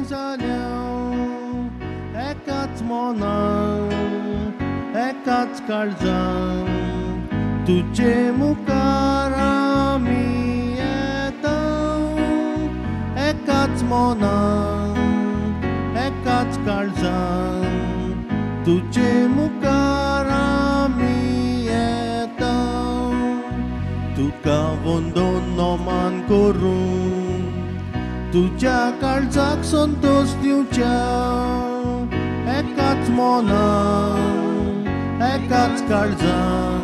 जाल्या एकाच मोनान एकाच काळजान तुझे मुखार आमी येता एकाच मोनान एकाच काळजान तुझे मुखार आमी येता तुका वंदन नोमान करून तुझ्या काळजाक संतोष दिवच्या एकाच मोनान एकाच काळजान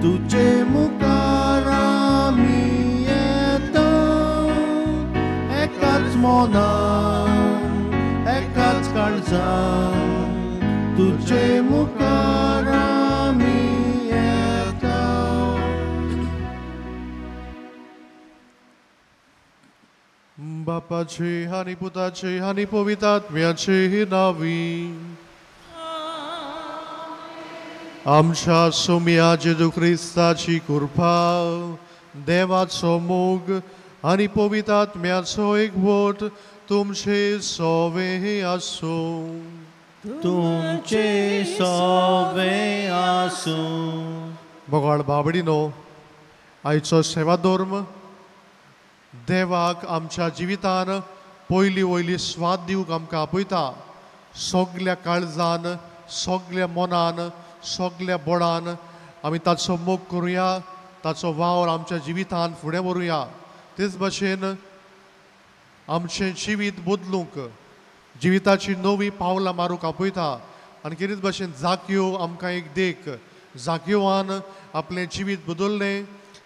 तुझे मुखार आमी येता एकाच मोनान एकाच काळजान तुझे मुखार आमी येता. बापाचे आणि पुताचे आणि पवित्रात्म्याचे नावी आमच्या सोम्या जेजू ख्रिस्ताची कृपा देवाचो मोग आणि पवित्रात्म्याचो एकवट तुमचे सोवे आसो. तुमचे सोवे आसूं. बोगाळ बाबडीनो आयचो सेवा धर्म देवाक आमच्या जिवितान पयली वयली स्वाद दिवंक आमकां आपयता. सगल्या काळजान सगल्या मनान सगल्या बोडान आमी ताचो मोग करुया ताचो वावर आमच्या जिवितान फुडें व्हरुया. तेच भाशेन आमचें जिवीत बदलूंक जिविताची नवी पावलां मारूंक आपयता. आनी कितेंच भाशेन जाक्यो आमकां एक देख जाक्योवान आपलें जिवीत बदल्लें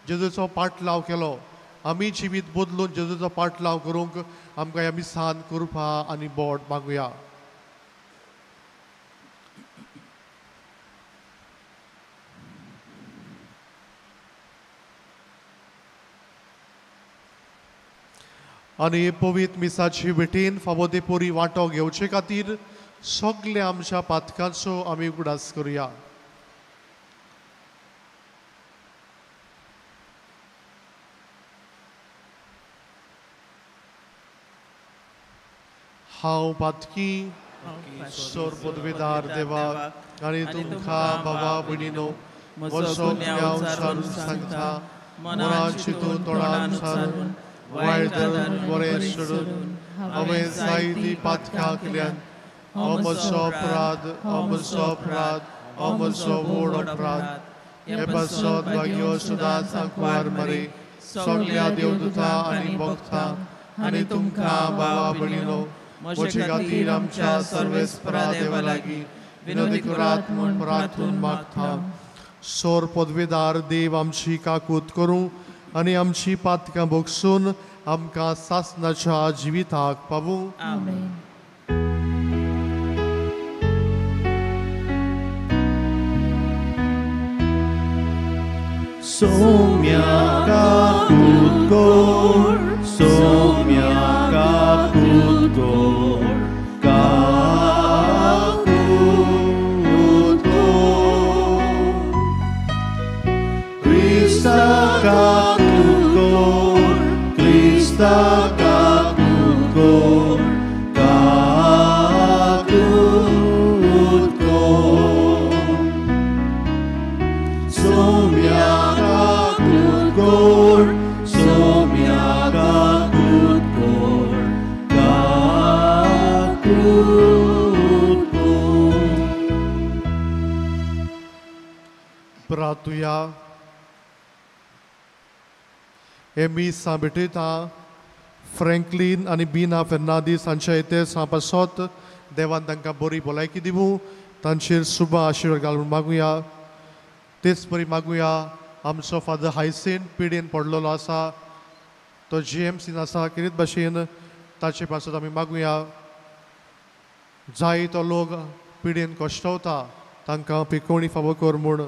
जेजूचो पाटलाव केलो. आमी जिवीत बदलून जेजूचो पाटलाव करूंक आमकां ह्या मिसान कृपा आनी बोड मागुया. आनी पवित्र मिसाची भेटेन फावो तेपोरी वांटो घेवचे खातीर सगल्या आमच्या पातकांचो आमी उगडास करुया. हांव पातकी सोर पदवेदार देवाक आनी तुमकां बाबा भयणीनो म्हजो न्याव सारून सांगता. मनान चिंतून तोंडान सारून वायट धरून बरें सोडून हांवें जायतीं पातकां केल्यान हो म्हजो अपराध हो म्हजो अपराध हो म्हजो व्हड अपराध. हे पासत भाग्यो सुदांच आंकवार मारे सगल्या देवदूतां आनी भक्तांक आनी तुमकां बाबा भयणीनो म्हजे खातीर आमच्या सर्वेस्परा देवा लागीं विनोदी करात म्हूण प्रार्थून मागता. सोर पदवेदार देव आमची काकूत करूं आनी आमची पातकां भोगसून आमकां सासणाच्या जिविताक पावूं. आमेन. सोम्या काकूत कोर सोम्या काकूत कोर काकूत कोर क्रिस्ता काकूत कोर क्रिस्ता काकूत कोर काकूत कोर सोम्या काकूत कोर सोम्या काकूत कोर काकूत कोर. प्रार्थुया. हे मीसा भेटयता फ्रँकलीन आनी बिना फेर्नांदीस हांच्या इतिहासा पासत देवान तांकां बरी भलायकी दिवूं तांचेर शुभ आशिर्वाद घालून मागुया. तेच बरी मागुया आमचो फादर हायसेंट पिडेन पडलेलो आसा तो GMCन आसा. कितें भाशेन ताचे पासत आमी मागुया. जायतो लोक पिडेन कश्टवता तांकां पिकोवणी फावो कर म्हूण.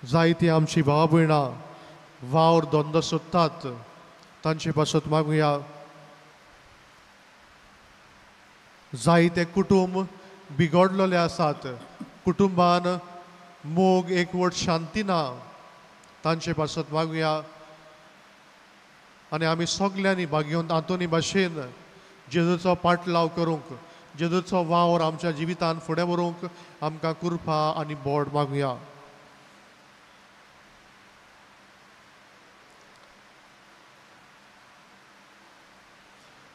जायतीं आमची भाव भयणां वावर धंदो सोदतात तांचे पासत मागुया. जायते कुटुंब बिगडलेले आसात कुटुंबान मोग एकवट शांती ना तांचे पासत मागुया. आनी आमी सगल्यांनी भाग्योन तातूंनी भाशेन जेजूचो पाटलाव करूंक जेजूचो वावर आमच्या जिवितान फुडें व्हरूंक आमकां कृपा आनी बोड मागुया.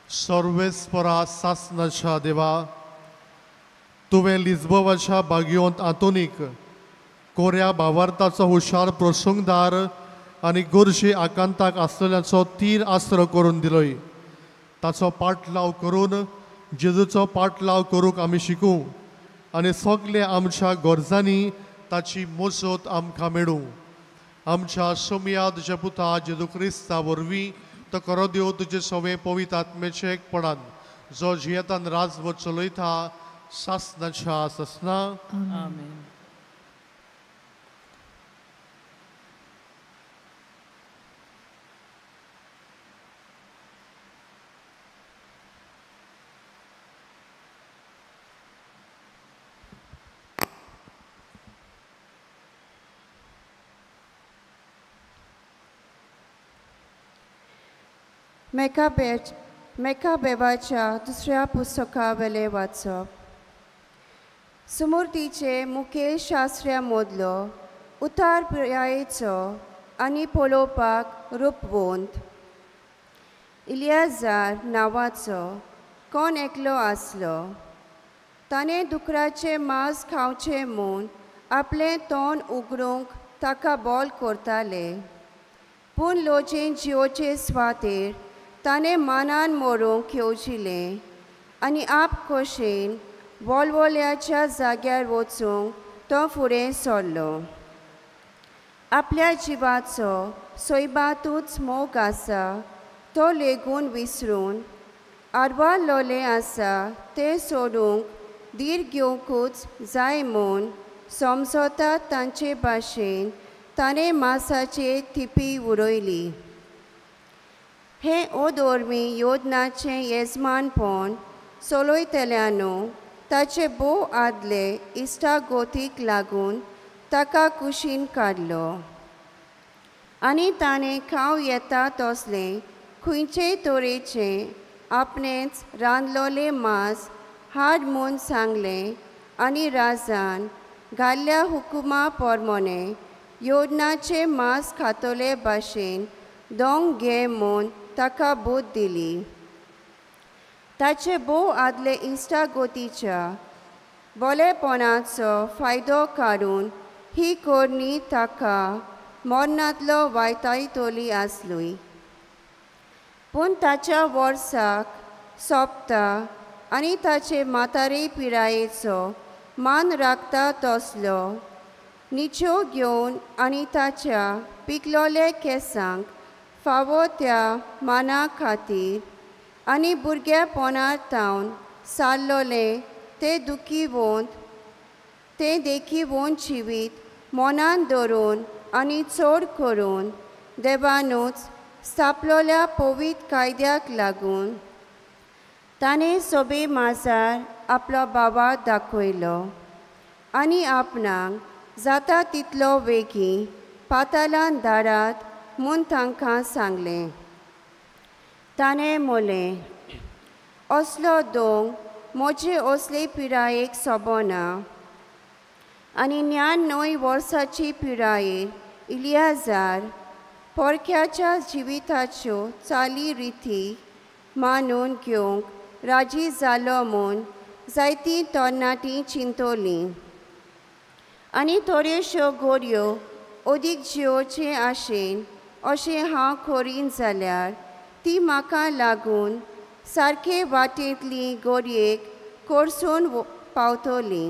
सर्वेस्परा सासनाच्या देवा, तुवें लिजबोवाच्या बागयोंत आतोनीक कोऱ्या भावार्थाचो हुशार प्रसंगदार आनी गोरशी आकांताक आसलेल्याचो तीर आस्त्र करून दिलोय. ताचो पाटलाव करून जेजूचो पाटलाव करूंक आमी शिकूं आनी सगले आमच्या गरजांनी ताची मजत आमकां मेळूं. आमच्या सोम्या तुज्या पुता जेजू क्रिस्ता वरवीं तो करो देव तुजे सवे पवित्र आत्मेचे एकपणान जो जियेतान राजवट चलयता सासनाच्या सासना. आमेन. मेकाबेवाच्या दुसऱ्या पुस्तका वेले वाचप. सुमूर्तीचे मुखेल शास्त्र्या मोदलो उतार पिरायेचो आनी पळोवपाक रूपवंत इलियाजार नांवाचो कोण एकलो आसलो. ताणें दुकराचें मांस खावचें म्हूण आपलें तोंड उगडूंक ताका बोल करताले. पूण लोचें जिवोचे सुवातेर ताणें मानान मरूंक येवजिलें आनी आप खोशेन वोलवोल्याच्या जाग्यार वचूंक तो फुडें सरलो. आपल्या जिवाचो सोयबातूच मोग आसा तो लेगून विसरून आडवा लोले आसा ते सोडूंक धीर घेवंकूच जाय म्हूण समजता तांचे भाशेन ताणें मांसाचे थिपी उडयली. हें ओदोर्मी योजनाचें येजमानपण चलयतल्यानू ताचे भोव आदले इश्टागोतीक लागून ताका कुशीन काडलो आनी ताणें खाव येता तसलें खंयचेय तरेचें आपणेंच रांदलोलें मांस हाड म्हूण सांगलें आनी राजान घाल्ल्या हुकुमा पोरमोणे योजनाचें मांस खातोले भाशेन दोंग घे म्हूण ताका बूद दिली. ताचे भोव आदले इश्टागोतीच्या बोलेपणाचो फायदो काडून ही कोरणी ताका मोर्नांतलो वायतायतली आसली. पूण ताच्या वर्साक सोंपता आनी ताचे म्हातारे पिरायेचो मान राखता तसलो निच्यो घेवन आनी ताच्या पिकलोले केंसांक फावो त्या माना खातीर आनी भुरगेपणार तावन सारलोले ते देखी वोन जिवीत मोनान दवरून आनी चड करून देवानूच स्थापलोल्या पवित्र कायद्याक लागून ताणें सोबे माजार आपलो भावाक दाखयलो आनी आपणाक जाता तितलो बेगीन पातालान धाडात म्हूण तांकां सांगलें. ताणें मोलें असलो दोंग म्हजे असले पिरायेक सोबना आनी 99 वर्साची पिरायेर इलियाजार पोरक्याच्या जिविताच्यो चाली रिती मानून घेवंक राजी जालो म्हूण जायतीं तरणाटीं चिंतोलीं आनी थोड्योश्यो गोरयो अदीक जिवोचे आशेन अशें हांव करीन जाल्यार ती म्हाका लागून सारके वाटेंतली गोरयेक कोरसून पावतली.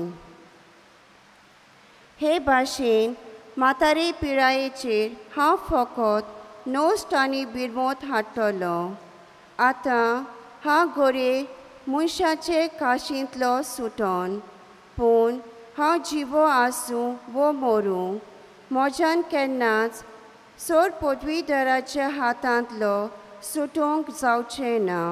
हे भाशेन म्हातारे पिरायेचेर हांव फकत नोस्ट आनी बिरमोत हाडटलो. आतां हांव गोरे मनशाचे काशींतलो सुटोन पूण हांव जिवो आसूं वो मरूं म्हज्यान केन्नाच सोर पदवीधराच्या हातांतलो सुटोवंक जावचें ना.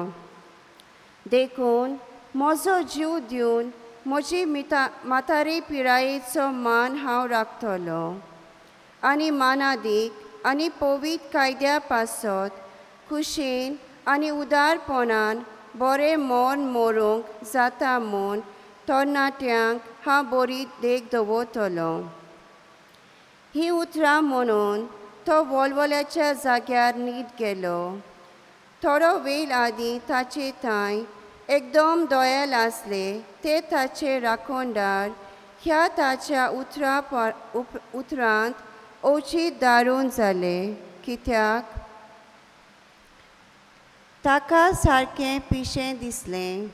देखून म्हजो जीव दिवन म्हजी म्हातारे पिरायेचो मान हांव राखतलो आनी मानादीक आनी पवित्र कायद्या पासत खुशेन आनी उदारपणान बरें मोन मोरूंक जाता म्हूण तरणाट्यांक हांव बरी देख दवरतलो. ही उतरां म्हणून तो वळवळ्याच्या जाग्यार न्हीद गेलो. थोडो वेळ आदीं ताचे थंय एकदम दोयेल आसले ते ताचे राखणदार ह्या ताच्या उतरांत ओची दारून जाले, कित्याक ताका सारकें पिशें दिसलें.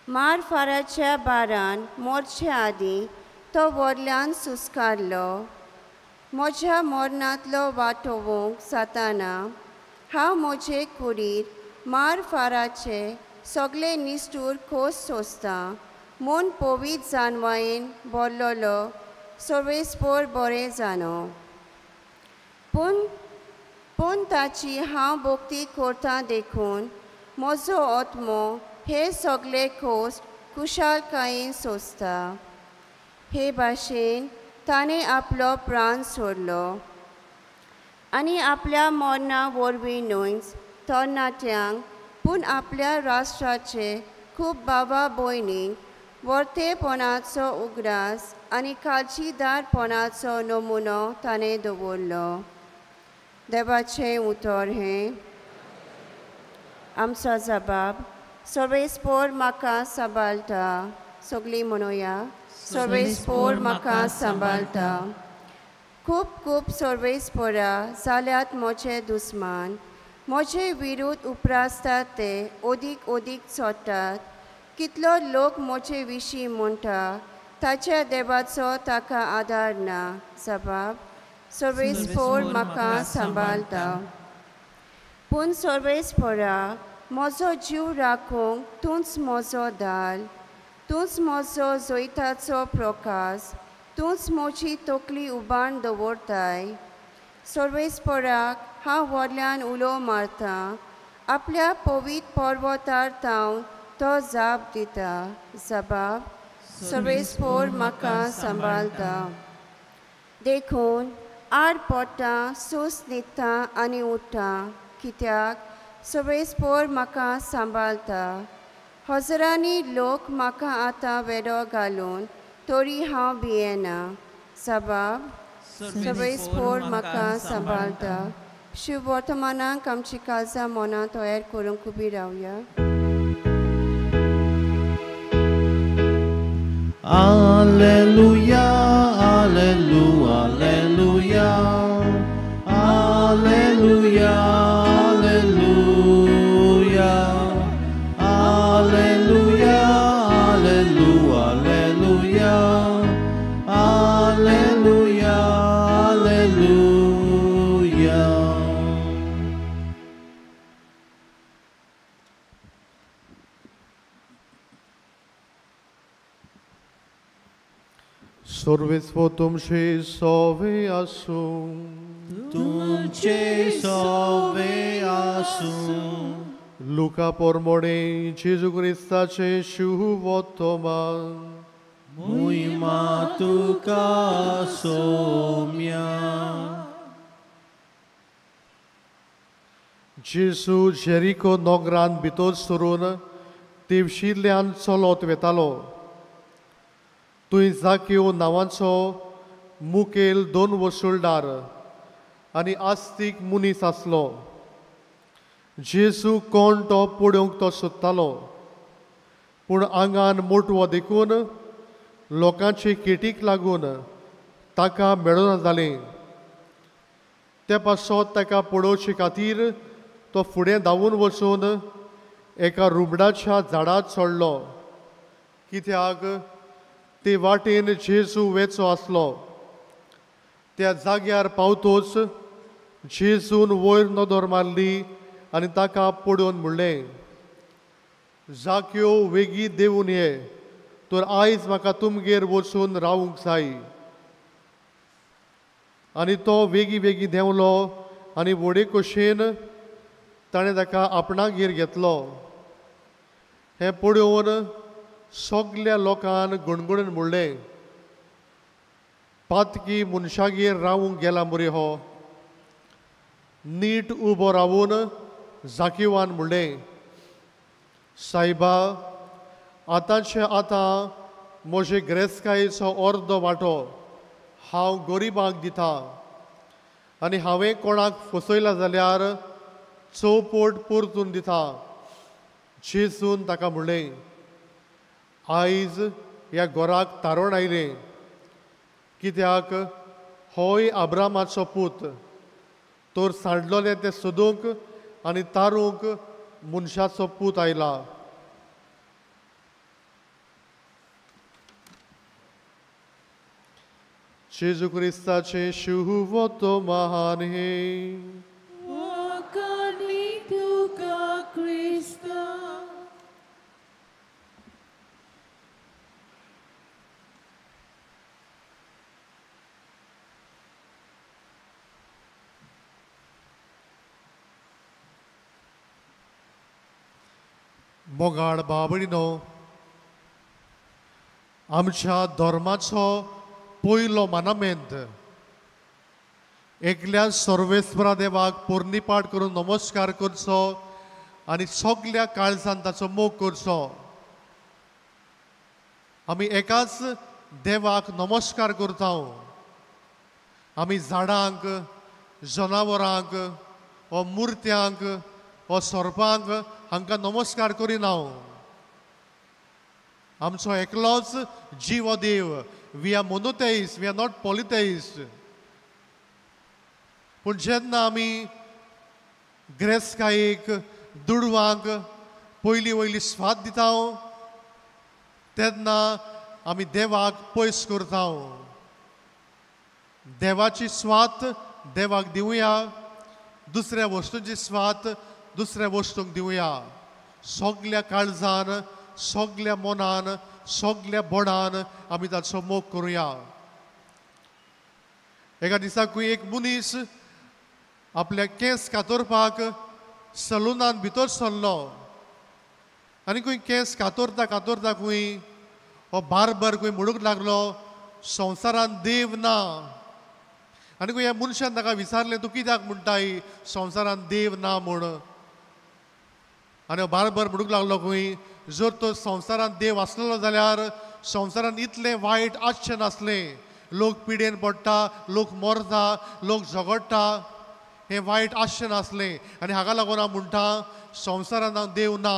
मार फाराच्या बारान मोरचे आदीं तो व्हडल्यान सुस्कारलो. म्हज्या मरणांतलो वाटोवंक जाताना हांव म्हजे कुडीर मार फाराचे सगळे निश्ठूर खोस सोंसतां म्हूण पवित्र जानवायेन बोरलोलो सर्वेस्पर बरें जानो. पूण ताची हांव भोक्ती करतां देखून म्हजो आत्मो हे सगळे खोस कुशालकायेन सोंसता. हे भाशेन ताणें आपलो प्राण सोडलो आनी आपल्या मरणा वरवीं न्हूच तरणाट्यांक पूण आपल्या राष्ट्राचे खूब भावा भयणींक वर्तेपणाचो उगडास आनी काळजीदारपणाचो नमुनो ताणें दवरलो. देवाचें उतर हें. आमचो जबाब. सर्वेस्पर म्हाका सांबाळटा. सगळीं म्हणुया. सर्वेस्पर म्हाका सांबाळटा. खूब सर्वेस्परां जाल्यात म्हजे दुस्मान. म्हजे विरुद्ध उप्रासतात ते ओदीक चोडटात. कितलो लोक म्हजे विशीं म्हणटा ताच्या देवाचो ताका आदार ना. जबाब. सर्वेस्पर म्हाका सांबाळटा. पूण सर्वेस्परा म्हजो जीव राखूंक तूंच म्हजो दाल. तूंच म्हजो जोयताचो प्रकाश. तूंच म्हजी तकली उबारून दवरताय. सर्वेस्पराक हांव व्हडल्यान उलो मारतां. आपल्या पवित्र पर्वतार थावन तो जाप दिता. जबाब. सर्वेस्पर म्हाका सांबाळटा. देखून आड पडटां, सूस न्हिदता आनी उठ्ठा, कित्याक सर्वेस्पर म्हाका सांबाळटा. हजारांनी लोक म्हाका आतां वेडो घालून तरी हांव भियेना. जबाब. सर्वेस्पर म्हाका सांबाळटा. शुभ वर्तमानाक आमची काळजां मनां तयार करूंक उबी रावया. Alleluia, alleluia, alleluia, alleluia, alleluia, alleluia, alleluia, alleluia, alleluia, alleluia. सर्वेस्पर तुमचे सवे आसूं. तुमचे सवे आसूं. लुका पोरमोणे जेजू क्रिस्ताचे शुभ वर्तमान. Muima tuka somya. जेजू जेरिको नगरान भितर सरून तेवशिल्ल्यान चलत वेतालो. थंय जाक्यो नांवाचो मुखेल 2 वसूलदार आनी आस्तीक मनीस आसलो. जेजू कोण तो पळोवंक तो सोदतालो, पूण आंगान मोटवो देखून लोकांचे केटीक लागून ताका मेळना जालें. ते पासत ताका पळोवचे खातीर तो फुडें धांवून वचून एका रुमडाच्या झाडार चडलो, कित्याक ते वाटेन जेजू वेचो आसलो. त्या जाग्यार पावतोच जेजून वयर नदर मारली आनी ताका पळोवन म्हणलें, जाक्यो वेगीत देंवून ये, तर आयज म्हाका तुमगेर वचून रावूंक जाय. आनी तो वेगी देंवलो आनी व्हडे कशेन ताणें ताका आपणागेर घेतलो. हें पळोवन सगल्या लोकांन गणगणून म्हणलें, पातकी मनशागेर रावूंक गेला मरे हो. नीट उबो रावून जाकिवान म्हणलें, सायबा, आतांचे आतां म्हजे गिरेस्तकायेचो अर्दो वांटो हांव गरिबांक दिता आनी हांवें कोणाक फसयला जाल्यार चौपट परतून दिता. जेजून ताका म्हणलें, आयज ह्या घराक तारण आयलें, कित्याक होय अब्रामाचो पूत. तर सांडलोले ते सोदूंक आनी तारूंक मनशाचो पूत आयला. जेजू क्रिस्ताचे शुभतो महान हे. मोगाळ बाबडीनो, आमच्या धर्माचो पयलो मानामेंत एकल्या सर्वेस्परा देवाक पोरनिपाट करून नमस्कार करचो आनी सगल्या काळजान ताचो मोग करचो. आमी एकाच देवाक नमस्कार करता. आमी झाडांक, जनावरांक, वा मुर्त्यांक, वा सर्पांक हांकां नमस्कार करिना. आमचो एकलोच जीव देव. We are monotheist, we are not polytheist. पूण जेन्ना आमी गिरेस्तकायेक, दुडवांक पयली वयली स्वाद दिता तेन्ना आमी देवाक पयस करता. देवाची स्वाद देवाक दिवया, दुसऱ्या वस्तूंची स्वाद दुसऱ्या वस्तूंक दिवया. सगल्या काळजान, सगल्या मनान, सगल्या बोडान आमी ताचो मोग करुया. एका दिसाकूय एक मनीस आपल्या केंस कातरपाक सलूनान भितर सरलो आनी खंय केंस कातरता कातरता खंय हो बार्बर खंय म्हणूंक लागलो, संवसारान देव ना. आनी खंय ह्या मनशान ताका विचारलें, तूं कित्याक म्हणटाय संवसारान देव ना म्हूण. आनी बार्बर म्हणूंक लागलो, खंय जर तो संवसारान देव आसलेलो जाल्यार संवसारान इतलें वायट आसचें नासलें. लोक पिडेन पडटा, लोक मरता, लोक झगडटा, हें वायट आसचें नासलें. आनी हाका लागून हांव म्हणटा संवसारान हांव देव ना.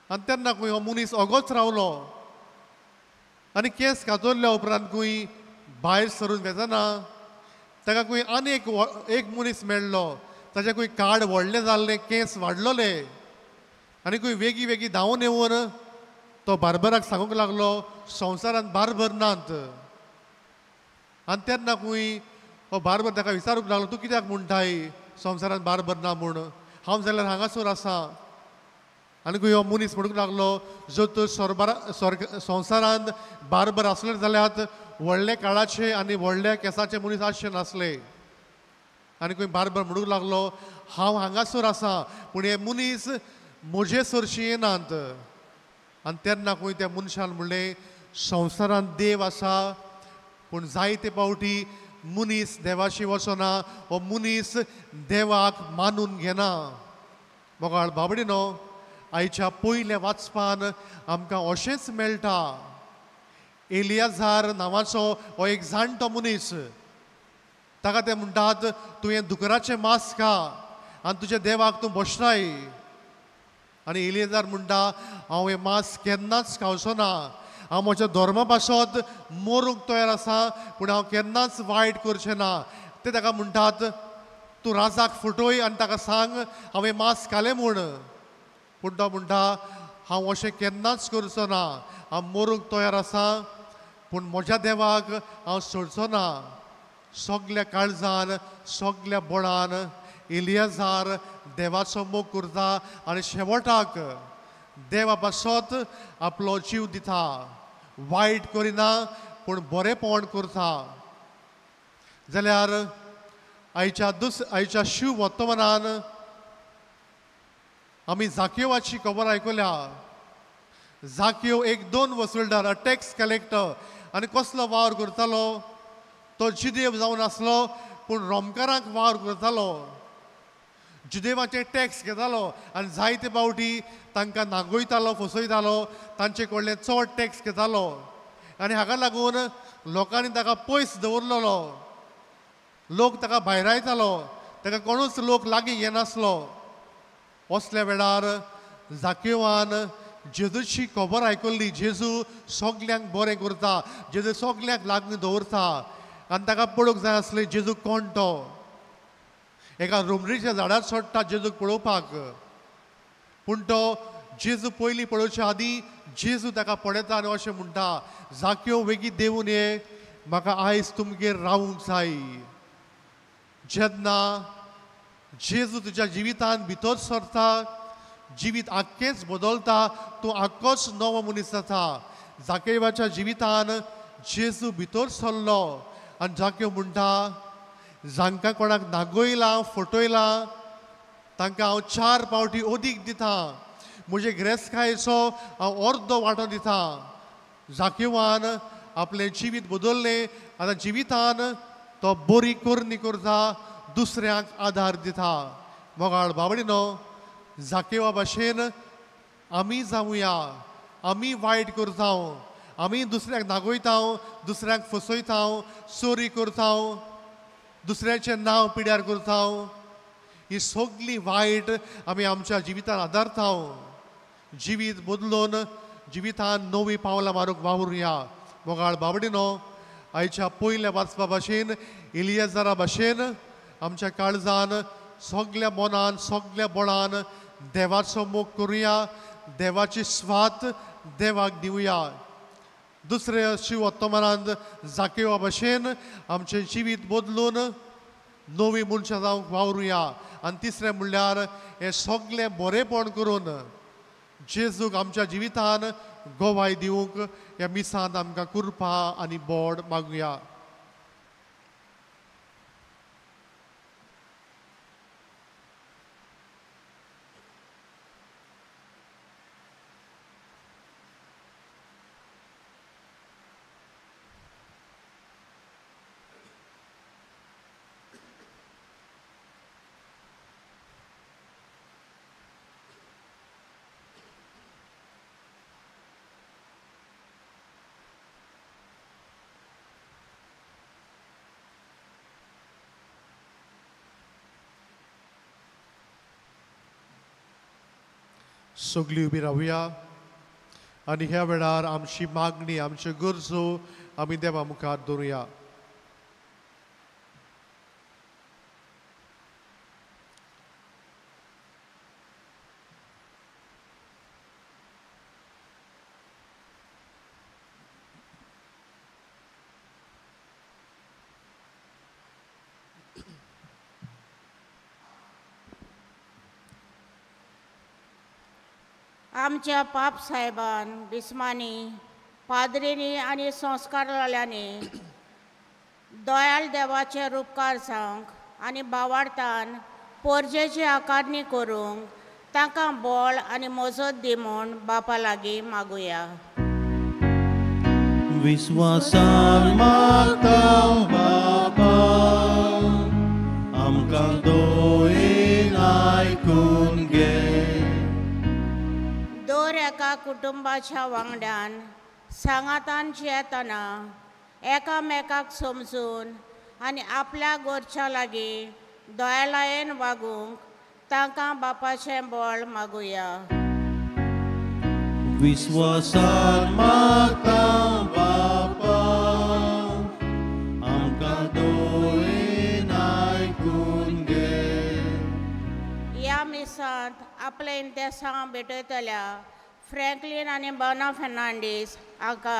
आनी तेन्ना खंय हो मनीस ओगोच रावलो आनी केंस कातरल्या उपरांत खंय भायर सरून वेजना ताका खंय आनी एक मनीस मेळ्ळो. ताचे खंय काड व्हडलें जाल्लें, केंस वाडलोले आनी खंय वेगी वेगी धांवून येवन तो बार्बराक सांगूंक लागलो, संवसारान बार्बर नात. आनी तेन्ना खंय हो बार्बर ताका विचारूंक लागलो, तूं कित्याक म्हणटाय संवसारान बार्बर ना म्हूण. हांव जाल्यार हांगासर आसा. आनी खंय हो मनीस म्हणूंक लागलो, जर तर संवसारान बार्बर आसले जाल्यार व्हडले काळाचे आनी व्हडल्या केंसाचे मनीस आसचे नासले. आनी खंय बार्बर म्हणूंक लागलो, हांव हांगासर आसा पूण हे मनीस म्हजे सरशी येनात. आनी तेन्ना खंय त्या मनशान म्हणलें, संवसारान देव आसा पूण जायते पावटी मनीस देवाशी वचना, हो मनीस देवाक मानून घेना. मोगाळ बाबडीनो, आयच्या पयल्या वाचपान आमकां अशेंच मेळटा. एलियाजार नांवाचो हो एक जाणटो मनीस. ताका ते म्हणटात, तूं हें दुकराचें मांस खा आनी तुज्या देवाक तूं बसनाय. आनी एलियाजार म्हणटा, हांव हें मांस केन्नाच खावचो ना. हांव म्हज्या धर्मा पासत मरूंक तयार आसा पूण हांव केन्नाच वायट करचें ना. ते ताका म्हणटात, तूं राजाक फटय आनी ताका सांग हांव हें मांस खालें म्हूण. पूण तो म्हणटा, हांव अशें केन्नाच करचो ना. हांव मरूंक तयार आसा पूण म्हज्या देवाक हांव सोडचो ना. सगल्या काळजान, सगल्या बोडान एलियाजार देवाचो मोग करता आनी शेवटाक देवा पासत आपलो जीव दिता. वायट करिना पूण बरेपण करता. जाल्यार आयच्या शिव वर्तमानान आमी जाकेवाची खबर आयकल्या. जाकेव एक 2 वसुलदार, टॅक्स कलेक्टर, आनी कसलो वावर करतालो. तो जिदेव जावन आसलो पूण रोमकारांक वावर करतालो. जुदेवाचे टॅक्स घेतालो आनी जायते फावटी तांकां नागोयतालो फसयतालो तांचे कडले चड टॅक्स घेतालो आनी हाका लागून लोकांनी ताका पयस दवरलेलो लोक ताका भायरायतालो ताका कोणूच लोक लागीं येनासलो असल्या वेळार जाकेवान जेजूची खबर आयकल्ली जेजू सगल्यांक बरें करता जेजू सगल्यांक लागीं दवरता आनी ताका पळोवंक जाय आसलें जेजू कोण तो एका रुमडीच्या झाडार चडटा जेजूक पळोवपाक पूण तो जेजू पयलीं पळोवच्या आदीं जेजू ताका पळयता आनी अशें म्हणटा जाक्यो बेगीन देंवून ये म्हाका आयज तुमगेर रावूंक जाय जेन्ना जेजू तुज्या जिवितांत भितर सरता जिवीत आख्खेंच बदलता तूं आख्खोच नवो मनीस जाता जाकेवाच्या जिवितांत जेजू भितर सरलो आनी जाक्यो म्हणटा जांकां कोणाक नागोयलां फटयलां तांकां हांव 4 फावटी अदीक दिता म्हजे गिरेस्तकायेचो हांव अर्दो वांटो दिता जाकेवान आपलें जिवीत बदललें आतां जिवितांत तो बरी करणी करता दुसऱ्यांक आदार दिता मोगाळ बाबडीनो जाकेवा भाशेन आमी जावुया आमी वायट करता आमी दुसऱ्याक नागोयता दुसऱ्यांक फसयता चोरी करता दुसऱ्याचें नांव पिड्यार करता ही सगळी वायट आमी आमच्या जिवितांत आदारता जिवीत बदलून जिवितांत नवी पावलां मारूंक वावुरया मोगाळ बाबडीनो आयच्या पयल्या वाचपा भाशेन इलियाजारा भाशेन आमच्या काळजान सगळ्या मनान सगळ्या बळान देवाचो मोग करुया देवाची स्वात देवाक दिवया दुसरे शिव वर्तमानांत जाकेवा भाशेन आमचें जिवीत बदलून नवी मनशां जावंक वावरुया आनी तिसरें म्हणल्यार हें सगळें बरेंपण करून जेजूक आमच्या जिवितांत गोवाय दिवंक ह्या मिसांत आमकां कृपा आनी बोड मागुया सगळीं उबी रावया आनी ह्या वेळार आमची मागणी आमच्यो गरजो आमी देवा मुखार दवरुया आमच्या पाप साहेबान बिस्मानी पाद्रींनी आनी संस्कारवाल्यांनी दयाळ देवाचे उपकार सांग आनी बावार्थान पोरजेची आकारणी करूंक तांकां बळ आनी मजत दी म्हूण बापा लागीं मागुया विश्वासान मागता बापा आमकां दोयेन आयकून घे दर एका कुटुंबाच्या वांगड्यान सांगातान येतना एकामेकाक समजून आनी आपल्या गोरच्या लागीं दयाळायेन वागूंक तांकां बापाचें बळ मागुया विश्वासान मागता बापा आमकां दोयेन आयकून घे ह्या मिसांत आपले इंतेसां भेटयतल्या फ्रँकलीन आनी बर्ना फेर्नांडीस हाका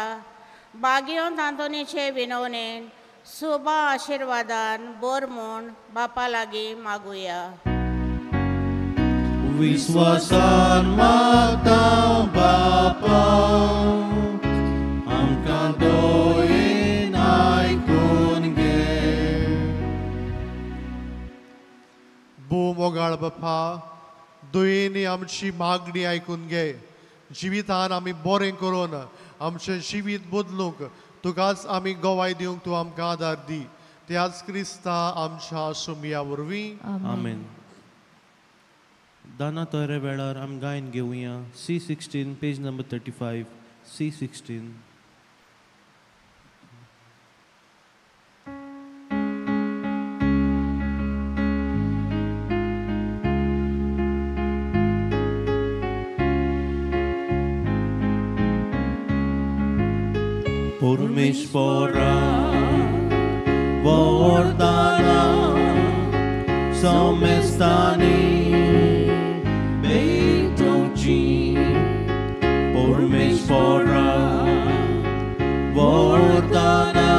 बागियो तांतोनीचे विनवणेन शुभ आशिर्वादान बोर म्हूण बापा लागीं मागुया विश्वासान मागता बापा आमकां दोयेन आयकून घे भू मोगाळ बापा दोयेनी आमची मागणी आयकून घे जिवितान आमी बरें करून आमचें जिवीत बदलूंक तुकाच आमी गोवाय दिवंक तूं आमकां आदार दी त्याच क्रिस्ता आमच्या सुमया वरवीं आमेन दाना तोरे वेळार आमी गायन घेवया C16 पेज नंबर 35 C16. परमेश्वरा वरदाना समस्तानी बेटोची परमेश्वरा वरदाना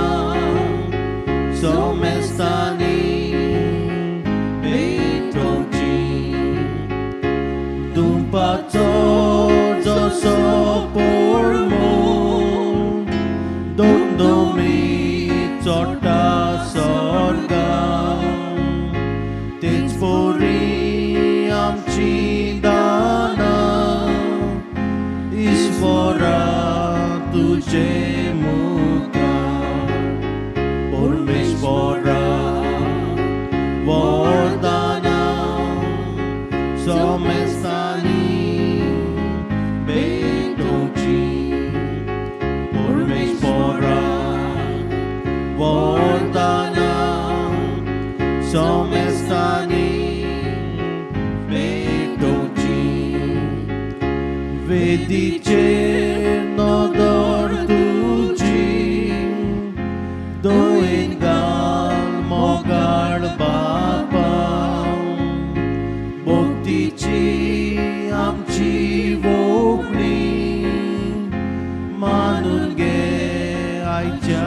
समस्तानी बेटोची दुपाचो जसो पळमो दोमी चोटा सर्गा तेच पोरी आमची दाना ईश्वरा तुझे मुखार परमेश्वरा वरदाना समस्तानी बेटोची परमेश्वरा वरदाना समस्तानी बेटोची वेदीचेर नदर तुजी दोन गाल मोगाळ बापा भक्तीची आमची वोगणी मानून गे आयच्या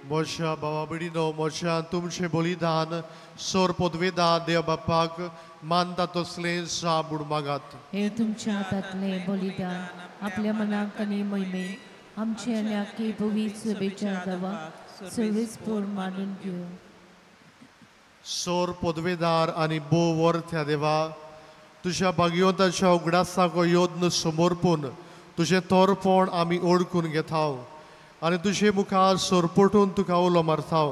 मोशा बाबा बिडीनो मोशा तुमचे बलिदान सोर पदवेदा देव बापाक मानता तसले शाबूड मागात. हे तुमच्या हातातले बलिदान आपल्या मनाक आनी मोहिमे आमचे आनी आख्खे पवित्र सभेच्या गांवाक सर्वेस्पोर मानून घेऊ. सोर पदवेदार आनी बो वर्थ्या देवा तुझ्या भाग्यवंताच्या उगडासाक योद्न समर्पून तुझे तोरपण आमी ओळखून घेताव आनी तुझे मुखार सोरपटून तुका उलो मारताव.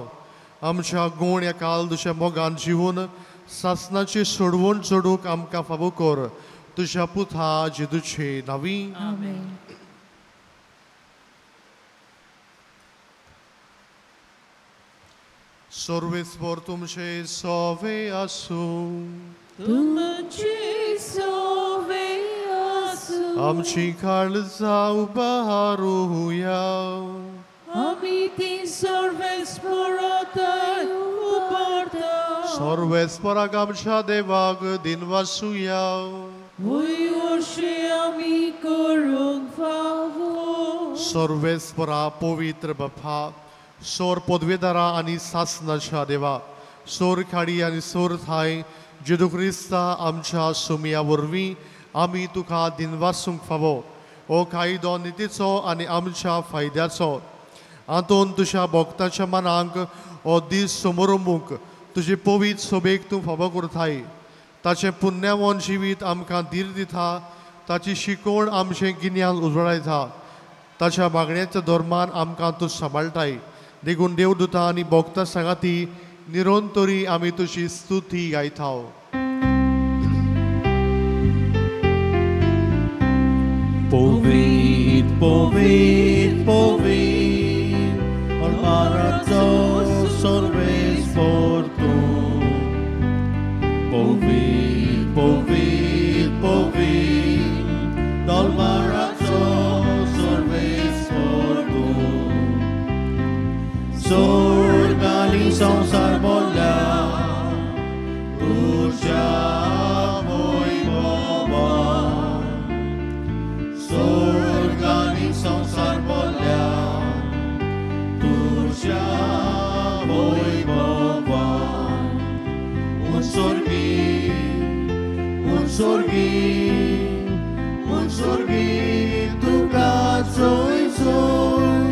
आमच्या गूण या काल तुझ्या मोगान जिवन सासनाची सोडवण सोडूंक आमकां फावो कर तुझ्या पुता जेजूचे नावी. आमेन. सर्वेस्वर तुमचे सोवे आसूं तुमची सोवे आसूं आमची काळजां उबारूया आमी ती सर्वेस्परांताय उबारता. सर्वेस्पराक आमच्या देवाक दिनवासुया वय वर्षे आमी करूंक फावो. सर्वेस्परा पवित्र बापा सोर पदवेदारा आनी सासनाच्या देवा सोर खाडी आनी सोर थाय जेजू क्रिस्ता आमच्या सुमया वरवीं आमी तुका दिनवासूंक फावो. हो कायदो नितीचो आनी आमच्या फायद्याचो हातून तुज्या भक्ताच्या मनाक हो दीस समोरुंक तुजे पवित्र सभेक तूं फावो करताय. ताचें पुण्यवान जिवीत आमकां धीर दिता ताची शिकवण आमचें गिन्यान उजवाडायता. ताच्या मागण्याच्या धर्मान आमकां तूं सांबाळटाय. देखून देवदूता आनी भक्तां सांगाती निरंतरी आमी तुजी स्तुती गायताव. Povit, povit, povit, olvarato sorves fortun. Povit, povit, povit, olvarato sorves fortun. Sorgali sansar bolla, uja voi boba. Sorgani sansar bolla, tuja voi boba. Un sorgi, tu cazzo i sol.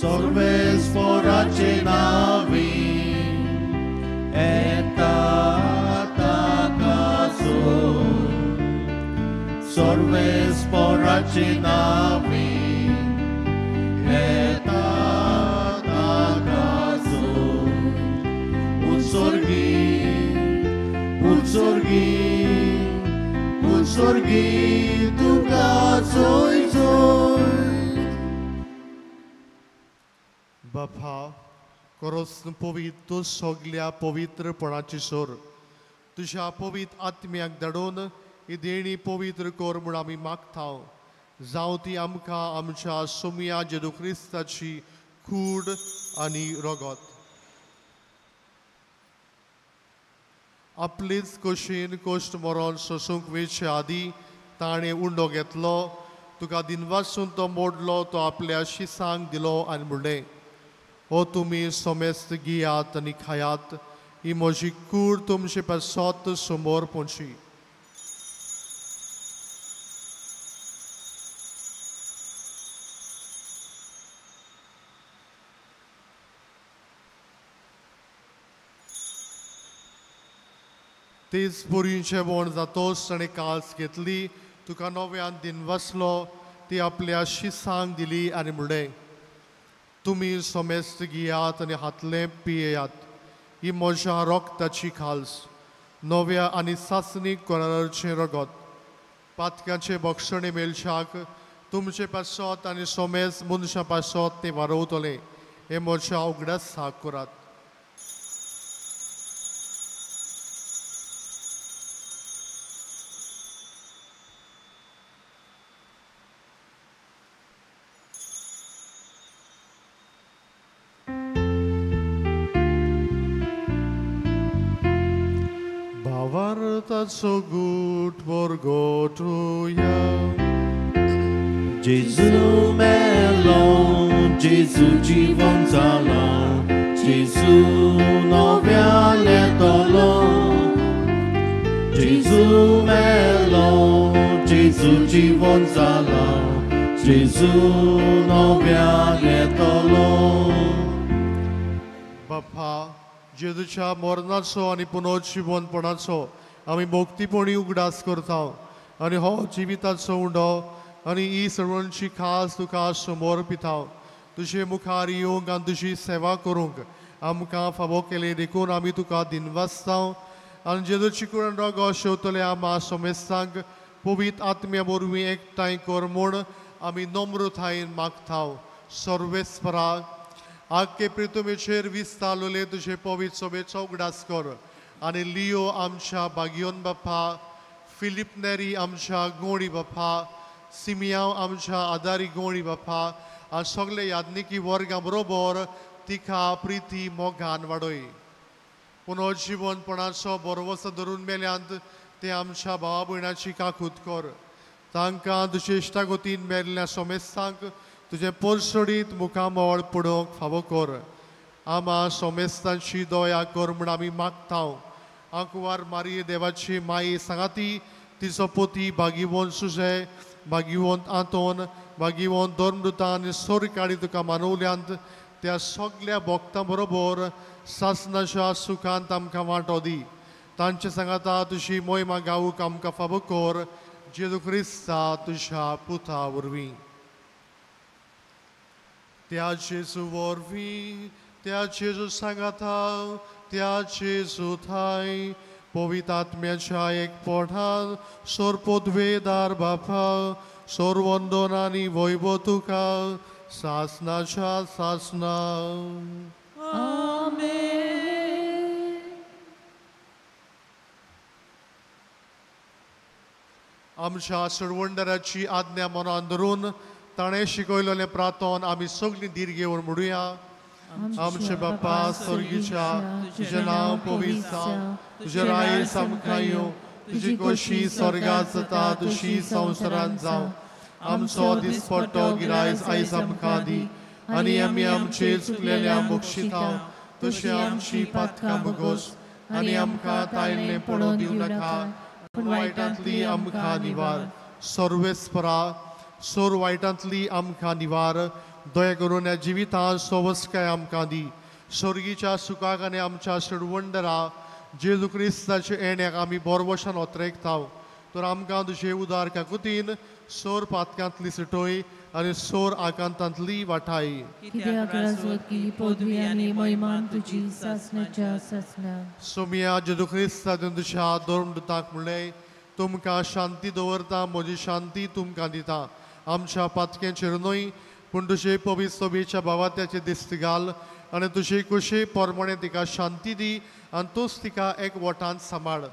Sorves forace navi, eta caso. Sorves forace navi, eta caso. Un मुसोर्गी तुका जोय जोय. बापा खरोच पवित्र सगळ्या पवित्रपणाची सोर तुझ्या पवित्र आत्म्याक धाडून ही देणी पवित्र कर म्हूण आमी मागता. जावं ती आमकां आमच्या सोम्या जेजू क्रिस्ताची कूड आनी रगत. आपलीच कशीन कश्ट मरण सोसूंक वेचे आदी ताणें उंडो घेतलो. तुका दिनवासून तो मोडलो, तो आपल्या शिसांक दिलो आनी म्हणलें, हो तुमी सोमेस्त गियात आनी खायात. ही म्हजी कूड तुमचे पासत समोर पोंची. तेच पुरींचे बोण जातोच ताणें काल्स घेतली. तुका नव्यान दिन वाचलो, ती आपल्या शिसांक दिली आनी म्हणलें, तुमी सोमेस्त घेयात आनी हातलें पियेयात. ही म्हज्या रोगताची खाल्स, नव्या आनी सासणीक कोरारचें रगत. पातकांचे भक्षणे मेलशाक तुमचे पासत आनी सोमेज मनशा पासत तें वारवतलें. हे म्हज्या उगडास साक करात. So good for gotuja. Jésus melon, Jésus dziwon zalon, Jésus nowia letolon. Jésus melon, Jésus dziwon zalon, Jésus nowia letolon. Bapa, जेजूच्या मरणाचो आनी पुनर्जीवनपणाचो आमी भोक्तीपणी उगडास करता. आनी हो जिविताचो उंडो आनी ही सर्वांची खास तुका समोर पिता. तुजे मुखार येवंक आनी तुजी सेवा करूंक आमकां फावो केले देखून आमी तुका दिनवासता. आनी जेजूची कुळान रगो शेवतले आमा सोमेस्तांक पवित्र आत्म्या वरवीं एकठांय कर म्हूण आमी नम्रतायेन मागता. सर्वेस्परा आख्खे पृथ्वीचेर विस्तारलेले तुजे पवित्र सभेचो उगडास कर. आनी लियो आमच्या बागियोन बापा, फिलिप नेरी आमच्या गोणी बापा, सिमियांव आमच्या आदारी गोणी बापा आनी सगळे यादनिकी वर्गां बरोबर तिका प्रिती मोगान वाडय. पुनर्जीवनपणाचो बरोवसो धरून मेल्यांत ते आमच्या भावा भयणाची काकूत कर. तांकां तुजे इश्टागतीन मेल्ल्या सोमेस्तांक तुजें परसडीत मुखामळ पडोवंक फावो कर. आमा सोमेस्तांची दया कर म्हूण आमी मागता. आंकवार मारिये देवाची माई सांगाती, तिचो पती भागिवंत सुजे, भागिवंत आंतोन, भागिवंत धर्मदूतान आनी सोरकाळी तुका मानवल्यांत त्या सगळ्या भक्तां बरोबर सासणाच्या सुखांत आमकां वांटो दी. तांचे सांगाता तुजी मोहिमा गावूंक आमकां फावो कर. जेजू क्रिस्ता तुज्या पुता वरवीं. त्या जेजू वरवीं, त्या जेजू सांगाता, त्या जेजू थाय पवित्र आत्म्याच्या एकपणान सोरपोद्वेदार बापा सोरवंदन आनी वैभव तुका सासणाच्या सासणा. आमेन. आमच्या सर्वंडराची आज्ञा मनान धरून ताणें शिकयलेलें प्रार्थन आमी सगळीं दीर्घ घेवन म्हणुया. आमचे बापा स्वर्गीच्या, तुजें नांव पवित्र जावं, तुजें राय आमकां येवं, तुजी कशी स्वर्गांत जाता तशी संवसारांत जावं. आमचो दिसपट्टो गिरायज आयज आमकां दी आनी आमी आमचे चुकलेल्यांक बक्षिता तशी आमची पातकां बगोस आनी आमकां तायल्लें पडोवंक दिवं नाका, पूण वायटांतली आमकां निवार. सर्वेस्परा सोर वायटांतली आमकां निवार. दया करून ह्या जिवितांत सोवस्काय आमकां दी. स्वर्गीच्या सुखाक आनी आमच्या सर्वंडरा जेजू क्रिस्ताचे येण्याक आमी बरवशान ओतरेकता. तर आमकां तुजे उदार काकुतीन सोर पातकांतली सटोय आनी सोर आकांतांतली वाटाय कित्याक राजवटी पदवी आनी महिमान तुजी सासण्याच्या सासना सोमिया जेजू ख्रिस्ता तुझ्या दोन दुताक म्हणले तुमकां शांती दवरता म्हजी शांती तुमकां दिता आमच्या पातकेचेर न्हय पूण तुजे पवित्र सोबेच्या भावात्याचे दिश्टी घाल आनी तुजे कुशे पोरमणे तिका शांती दी आनी तूंच तिका एक वटान सांबाळ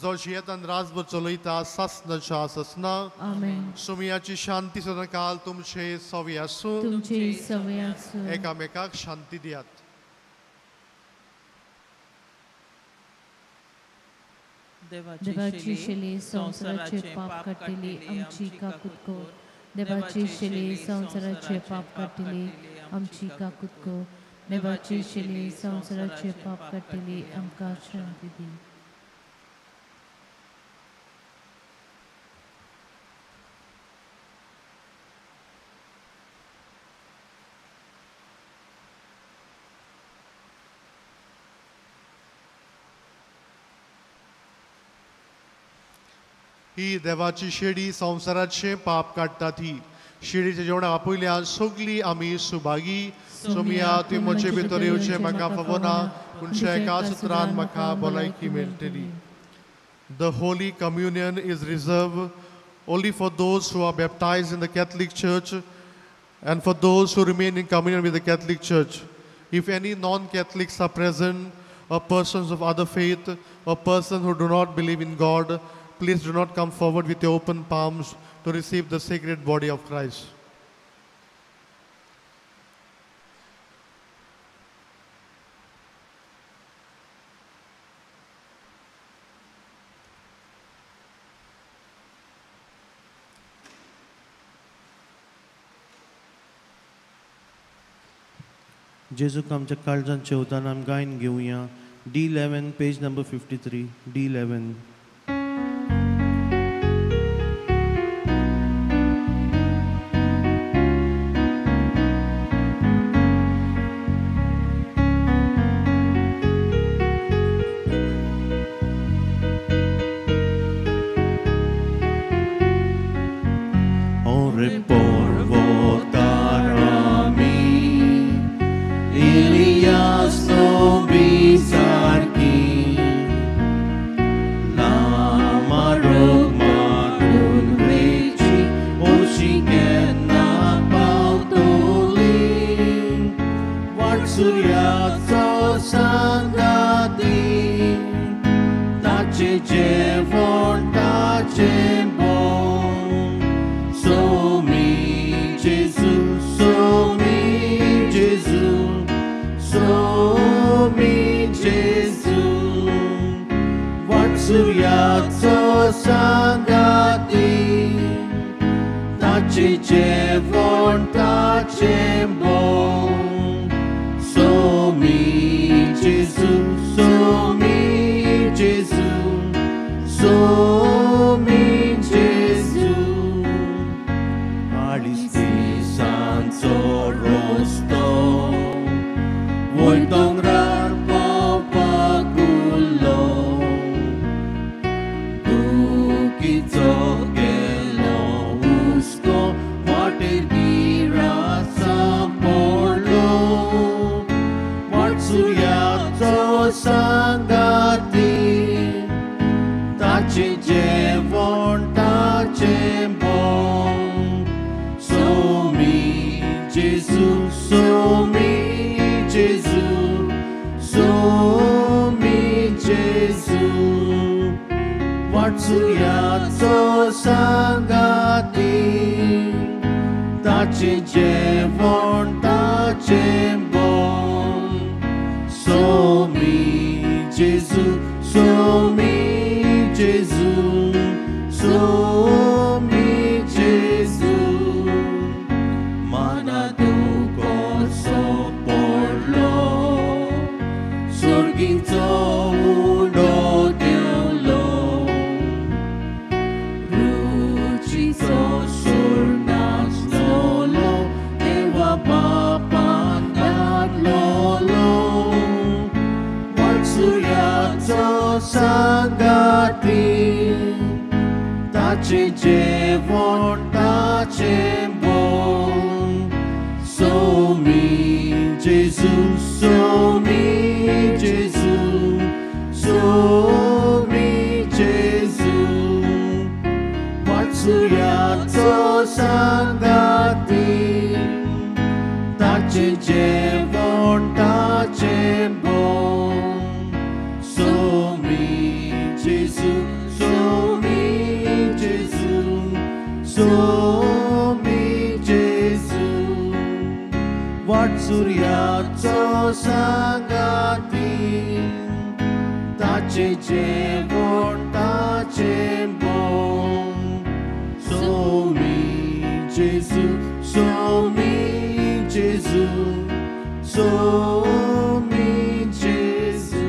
जो जियेतान राजभर चलयता सासनाच्या सासना आमेन सोमियाची शांती सदां काल तुमचे सवी आसूं तुमचे सवय आसूं एकामेकाक शांती दियात देवाची शेली संसाराचे पाप काटिली आमची काकुतको देवाची शेली संसाराचे पाप काटिली आमची काकुतको देवाची शेली संसाराचे पाप काटिली आमकां शांती दी ही देवाची शेडी संसाराचे पाप काडटा ती शेडीच्या जेवणाक आपयल्यान सगळी आमी सुभागी सोमिया ती म्हजे भितर येवचें म्हाका फवना पूण एका सुत्रान म्हाका भलायकी मेळटली The Holy Communion is reserved only for those who are baptized in the Catholic Church and for those who remain in communion with the Catholic Church. If any non-Catholics are present, or persons of other faith, or persons who do not believe in God, please do not come forward with your open palms to receive the sacred body of Christ. जेजूक आमच्या काळजांत शेवताना आमी गायन घेवया D11 page number 53 D11 Ore por votar a mí, Elias no bisarki, Lama Rogmadun rechi, Oshigena pautoli, Vartsuryaco sangati, Tace jevon, tace bon, So me, Jesus, so me, Jesus, so me, Jesus. Vartsuryaco sangati, tace jevon, tace bon. So me, Jesus, so me, Jesus, so me, Jesus. Alisti Sanso Rosto Voi tongrar papagulo Tu kizogelo usko Water gira sapolo Vartsuryaco sangati Tace jevon tace bon So me, Jesus, so me, Jesus, so me, Jesus. Vartsuryaco sangati, tace jevon, tace bon. So me, Jesus, so me, Jesus, so me, Jesus. Manaduko soporlo, sorginto uno deulo, ruchito surnas lolo, eva papangat lolo, Vartsuryaco sangati, tace jevon वाचुयाचो सांगाती ताचे जेवण ताचे bone Somi जेजू सोमी जेजू सोमी जेजू वाचुयाचो सांगाती ताचे जेवण ताचे bone Somi जेजू सोमी जेजू सोमी जेजू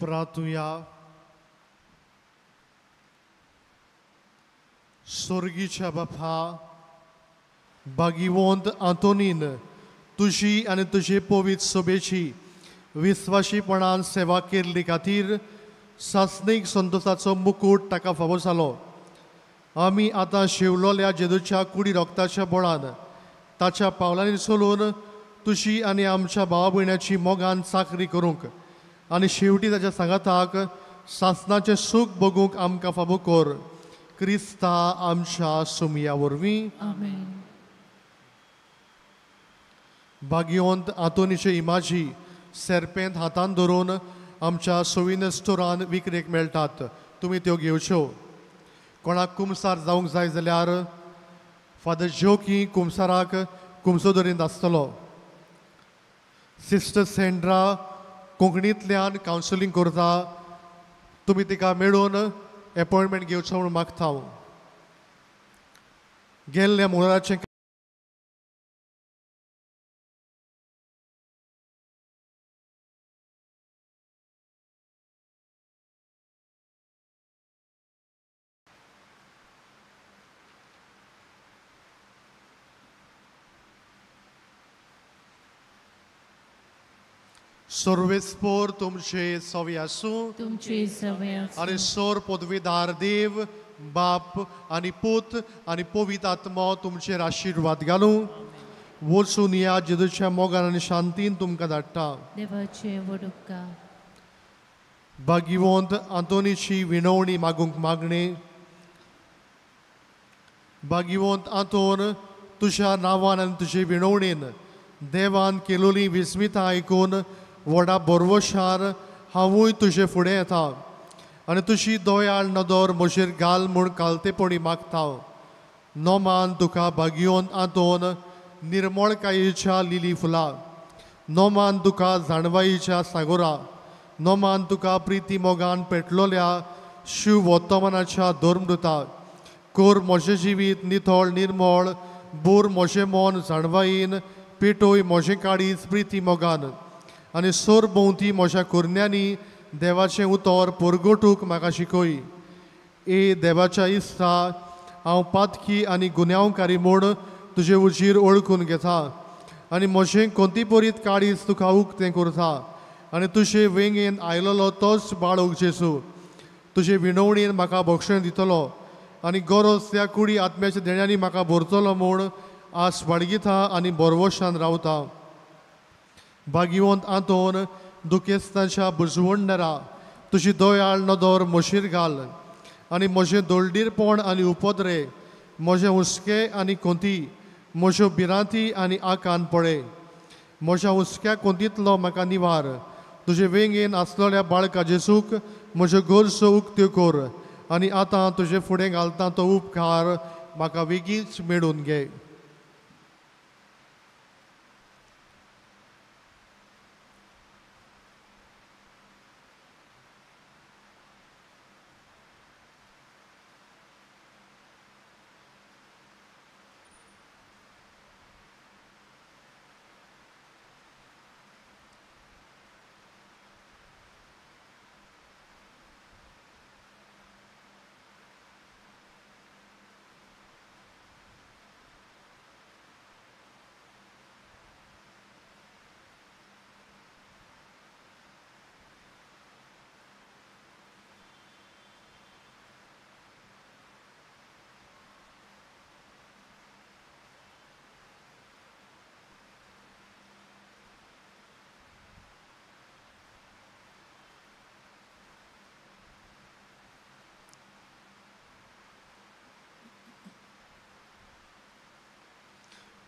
प्रार्थुया स्वर्गीच्या बापा भागिवंत आंतोनीन तुझी आनी तुजे पवित्र सभेची विस्वाशीपणान सेवा केल्ली खातीर सासणीक संतोषाचो मुकूट ताका फावो जालो. आमी आतां शिवलोल्या जेजूच्या कुडी रोगताच्या बोळान ताच्या पावलांनी चलून तुजी आनी आमच्या भावा भयणाची मोगान चाकरी करूंक आनी शेवटी ताच्या सांगाताक सासणाचें सूख बगूंक आमकां फावो कर. क्रिस्ता आमच्या सुमया वरवीं. आमेन. भाग्यवंत आंतोनीचे इमाजी सेरपेंत हातान धरून आमच्या सोविन स्टोरान विक्रेक मेळटात. तुमी त्यो घेवच्यो. कोणाक कुमसार जावंक जाय जाल्यार फादर जोकी कुमसाराक कुमसो धरीत आसतलो. सिस्टर सेंड्रा कोंकणींतल्यान कावन्सिलींग करता. तुमी तिका मेळून एपॉयंटमेंट घेवचो म्हूण मागता हांव. गेल्ल्या मंगळाराचें सर्वेस्पोर तुमचे सवी आसूं. तुमचे सवय आनी सोर पदवीदार देव बाप आनी पूत आनी पवित्र आत्मा तुमचेर आशिर्वाद घालूं. वचून या जेजूच्या मोगान आनी शांतीन तुमकां धाडटा. देवाचे वडुका. भाग्यवंत आंतोनीची विणवणी मागूंक मागणे. भाग्यवंत आंतोन तुज्या नांवान आनी तुजे विणवणेन देवान केलोली विस्मिताय आयकून व्हडा बरवशार हांवूय तुजे फुडें येता आनी तुजी दोयाळ नदर म्हजेर घाल म्हूण कालतेपणी मागता. नोमान तुका भाग्यवंत आंतोन निर्मळकायेच्या लिली फुलां. नोमान तुका जाणवाईच्या सागोरा. नोमान तुका प्रिती मोगान पेटलोल्या शिव वर्तमानाच्या धर्मदुता. कोर म्हजें जिवीत नितळ निर्मळ. बूर म्हजें मन जाणवाईन. पेटोय म्हजें काळीज प्रिती मोगान. आनी सोर भोंवती म्हज्या कुरण्यांनी देवाचें उतर परगटूंक म्हाका शिकय. ए देवाच्या इस्ता हांव पातकी आनी गुन्यांवकारी म्हूण तुजे उजीर ओळखून घेता आनी म्हजें कोंतीपोरीत काळीज तुका उक्तें करता. आनी तुजे वेंगेन आयलोलो तोच बाळूक जेजू तुजे विणवणेन म्हाका भक्षण दितलो आनी गरज त्या कुडी आत्म्याच्या देण्यांनी म्हाका भरतलो म्हूण आस बाळगिता आनी बरवशान रावता. भागिवंत आंतोन दुखेस्तांच्या बुजवणदारा तुजी दोयाळ नदर म्हशीर घाल आनी म्हजें दोलडीरपण आनी उपद्रे म्हजें हुस्के आनी कोंती म्हज्यो भिरांती आनी आकान पळय म्हज्या हुस्क्या कोंतींतलो म्हाका निवार तुजे वेंगेन आसलेल्या बाळका जेसूक म्हज्यो गरजो उक्त्यो कर आनी आतां तुजे फुडें घालता तो उपकार म्हाका बेगीच मेळून घे.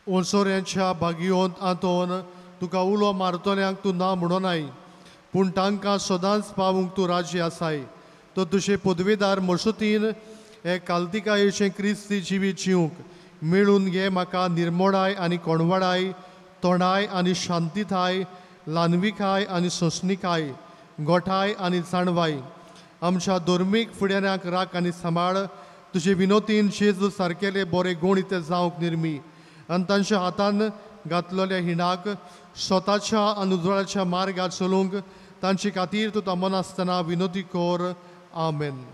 ओसोऱ्यांच्या भागियोंत आंतोन तुका उलो मारतल्यांक तूं ना म्हणोनाय पूण तांकां सदांच पावूंक तूं राजी आसाय. तो तुजे पदवेदार मसुतीन हे काल्तिकायेचें क्रिस्ती जिवीत जिवंक मेळून घे म्हाका निर्मोळाय आनी कोणवडाय तोंडाय आनी शांतीताय ल्हानविकाय आनी सोंसणिकाय गोठाय आनी जाणवाय आमच्या धर्मीक फुडाऱ्यांक राख आनी सांबाळ तुजे विनोतीन जेजू सारकेले बरे गूण ते जावंक निर्मी आनी तांच्या हातान घातलेल्या हिणाक स्वताच्या आनी उजवाडाच्या मार्गार चलूंक तांचे खातीर तूं तमन आसतना विनोदी कोर. आमेन.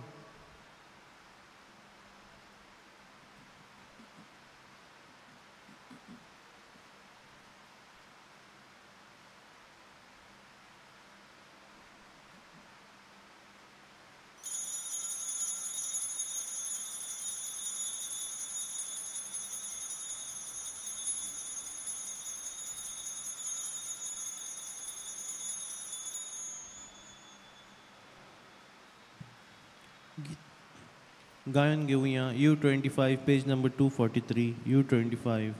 गायन घेऊया U25 page number 243 U25.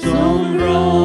Sombro